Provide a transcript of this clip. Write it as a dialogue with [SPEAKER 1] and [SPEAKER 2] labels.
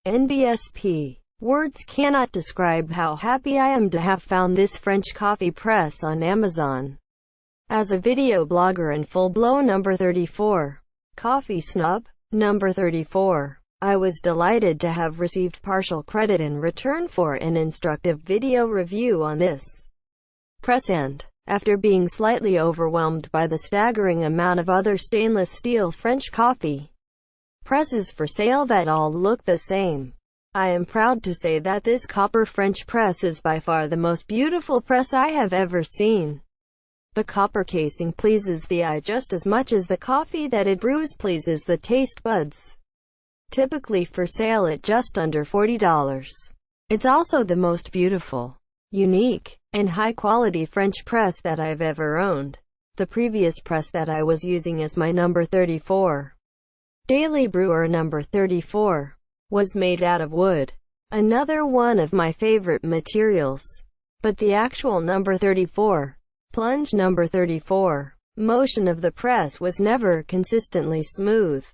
[SPEAKER 1] NBSP. Words cannot describe how happy I am to have found this French coffee press on Amazon. As a video blogger and full-blown number 34 coffee snob, number 34, I was delighted to have received partial credit in return for an instructive video review on this press, and after being slightly overwhelmed by the staggering amount of other stainless steel French coffee presses for sale that all look the same, I am proud to say that this copper French press is by far the most beautiful press I have ever seen. The copper casing pleases the eye just as much as the coffee that it brews pleases the taste buds. Typically for sale at just under $40. It's also the most beautiful, unique, and high-quality French press that I've ever owned. The previous press that I was using is my number 34 Daily Brewer number 34 was made out of wood, another one of my favorite materials. But the actual number 34 plunge number 34 motion of the press was never consistently smooth.